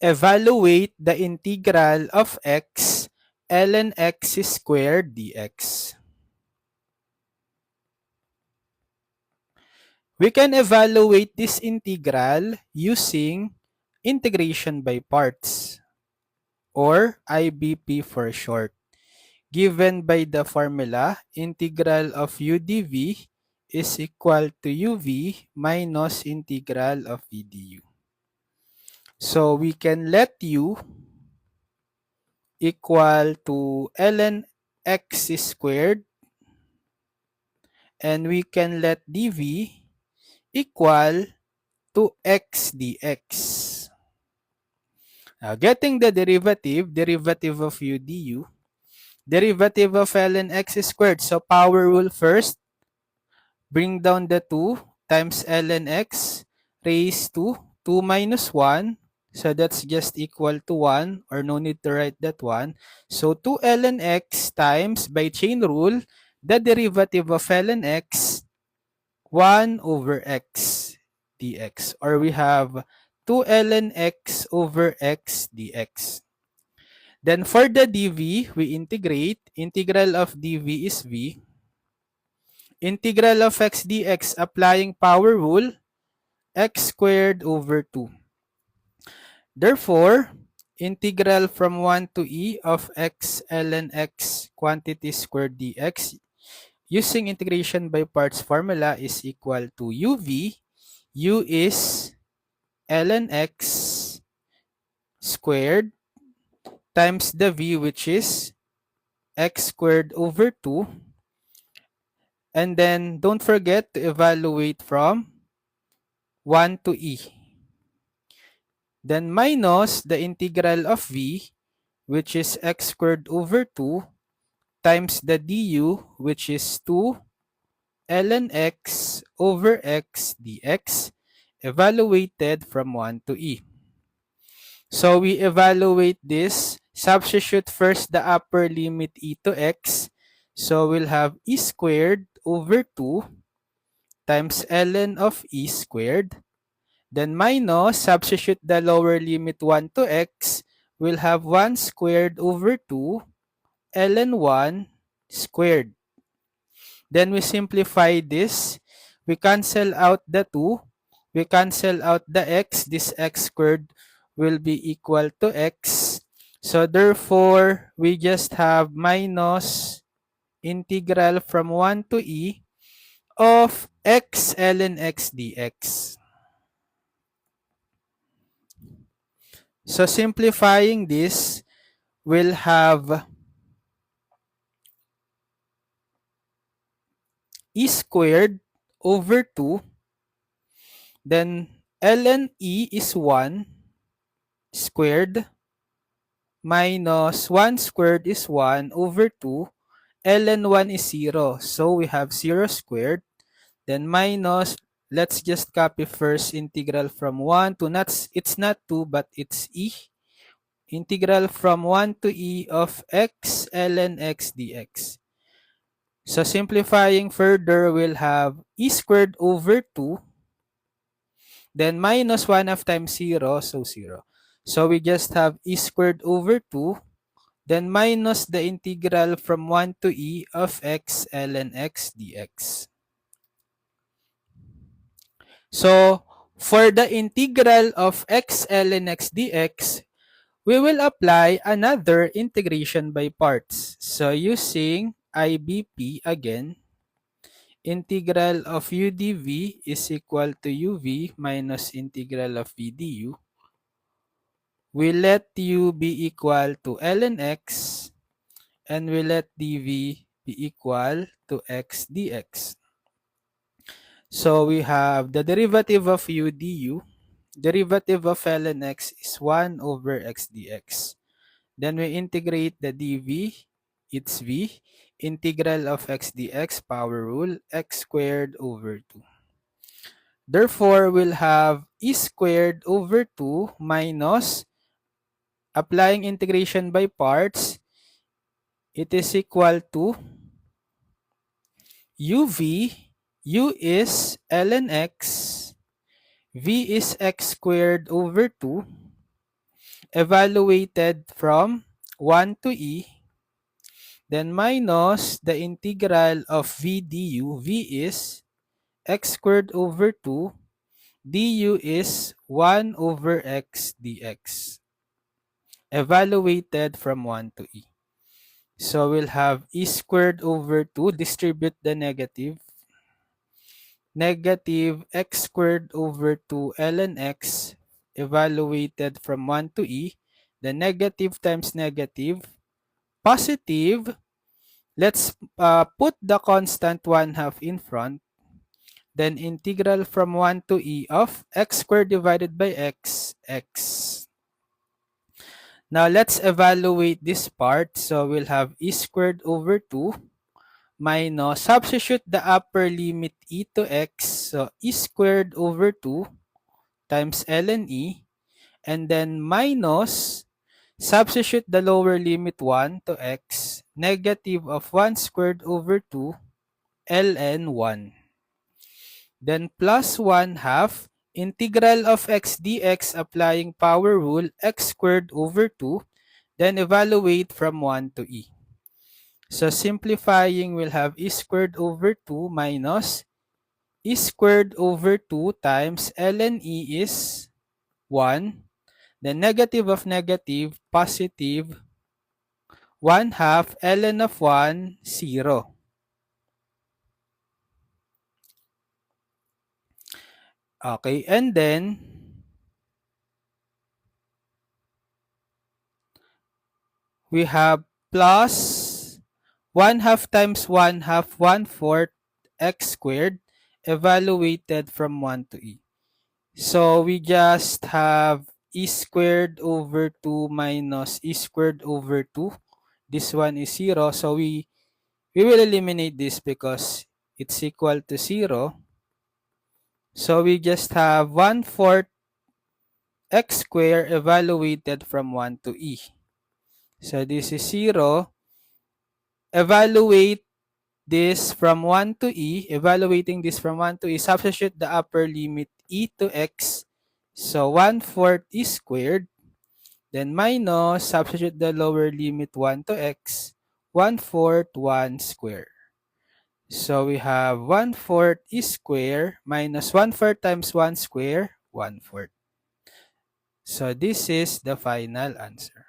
evaluate the integral of x ln x squared dx. We can evaluate this integral using integration by parts, or IBP for short, given by the formula integral of u dv is equal to uv minus integral of v du. So we can let u equal to ln x squared, and we can let dv equal to x dx. Now, getting the derivative of u du, derivative of ln x squared. So power rule first, bring down the 2 times ln x raised to 2 minus 1. So that's just equal to 1, or no need to write that one. So 2 ln x times, by chain rule, the derivative of ln x, 1 over x dx. Or we have 2 ln x over x dx. Then for the dv, we integrate. Integral of dv is v. Integral of x dx, applying power rule, x squared over 2. Therefore, integral from 1 to e of x ln x quantity squared dx using integration by parts formula is equal to uv. U is ln x squared times the v, which is x squared over 2. And then don't forget to evaluate from 1 to e. Then minus the integral of v, which is x squared over 2, times the du, which is 2 ln x over x dx, evaluated from 1 to e. So we evaluate this. Substitute first the upper limit e to x. So we'll have e squared over 2 times ln of e squared. Then minus, substitute the lower limit 1 to x. We'll have 1 squared over 2 ln 1 squared. Then we simplify this. We cancel out the 2. We cancel out the x. This x squared will be equal to x. So therefore, we just have minus integral from 1 to e of x ln x dx. So simplifying this, we'll have e squared over 2. Then ln e is 1 squared minus 1 squared is 1 over 2. Ln 1 is 0. So we have 0 squared. Then minus, let's just copy first integral from 1 to, it's not 2, but it's e. Integral from 1 to e of x ln x dx. So simplifying further, we'll have e squared over 2. Then minus 1 half times 0, so 0. So we just have e squared over 2. Then minus the integral from 1 to e of x ln x dx. So for the integral of x ln x dx, we will apply another integration by parts. So using IBP again, integral of u dv is equal to uv minus integral of v du. We let u be equal to ln x, and we let dv be equal to x dx. So we have the derivative of u du. Derivative of ln x is 1 over x dx. Then we integrate the dv, it's v. Integral of x dx, power rule, x squared over 2. Therefore, we'll have e squared over 2 minus, applying integration by parts, it is equal to uv. U is ln x, v is x squared over 2. evaluated from 1 to e, then minus the integral of v du. V is x squared over 2, du is 1 over x dx, evaluated from 1 to e. So we'll have e squared over 2, distribute the negative, negative x squared over 2 ln x, evaluated from 1 to e. The negative times negative, positive. Let's put the constant 1/2 in front. Then integral from 1 to e of x squared divided by x, x. Now let's evaluate this part. So we'll have e squared over 2 minus, substitute the upper limit e to x. So e squared over 2 times ln e. And then minus, substitute the lower limit 1 to x, negative of 1 squared over 2 ln 1. Then plus 1/2, integral of x dx applying power rule, x squared over 2, then evaluate from 1 to e. So simplifying, we'll have e squared over 2 minus e squared over 2 times ln e is 1. Then negative of negative, positive 1/2 ln of 1, 0. Okay, and then we have plus 1/2 times 1/2, 1/4 x squared, evaluated from 1 to e. So we just have e squared over 2 minus e squared over 2. This one is 0. So we will eliminate this because it's equal to 0. So we just have 1/4 x squared evaluated from 1 to e. So this is 0. Evaluate this from 1 to e. Evaluating this from 1 to e, substitute the upper limit e to x. So 1/4 e squared. Then minus, substitute the lower limit 1 to x. 1/4 1 squared. So we have 1/4 e squared minus 1/4 times 1 squared, 1/4. So this is the final answer.